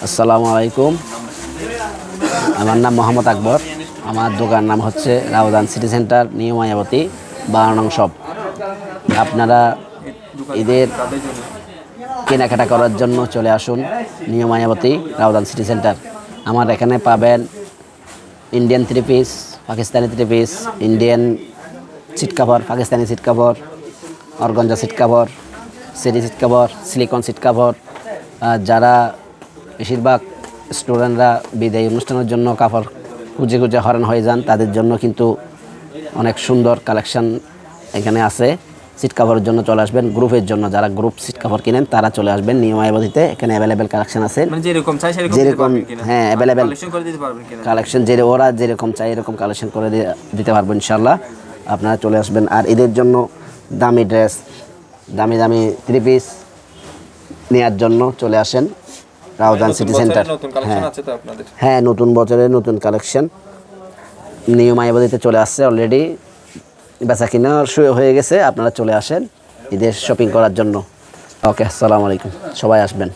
আসসালামু আলাইকুম। আমার নাম মোহাম্মদ আকবর। আমার দোকান নাম হচ্ছে Raozan city centre, new Mayabati, 12 নং শপ। আপনারা ঈদের কেনাকাটা করার জন্য চলে আসুন new Mayabati, Raozan city centre. আমার এখানে পাবেন Indian three piece, Pakistani three piece, Indian seat cover, Pakistani seat cover, organza seat cover, সেরি seat cover, silicone seat cover. যারা বেশিরভাগ স্টুডেন্টরা বিদায়ী অনুষ্ঠানের জন্য কাপড় খুঁজে খুঁজে হয়রান হয়ে যান, তাদের জন্য কিন্তু অনেক সুন্দর কালেকশন এখানে আছে। সিট কাভারের জন্য চলে আসবেন, গ্রুপের জন্য যারা গ্রুপ সিট কাভার কিনেন তারা চলে আসবেন নিউ মায়াবতীতে। এখানে অ্যাভেলেবেল কালেকশন আছে, যেরকম হ্যাঁ অ্যাভেলেবেল কালেকশন, ওরা যেরকম চাই এরকম কালেকশন করে দিতে পারবো ইনশাল্লাহ। আপনারা চলে আসবেন। আর ঈদের জন্য দামি ড্রেস, দামি দামি থ্রি পিস নেওয়ার জন্য চলে আসেন রাউজান সিটি সেন্টার। হ্যাঁ, নতুন বছরের নতুন কালেকশন নিউ মায়াবতীতে চলে আসছে। অলরেডি বেচা কিনা শুরু হয়ে গেছে। আপনারা চলে আসেন ঈদের শপিং করার জন্য। ওকে, আসসালামু আলাইকুম, সবাই আসবেন।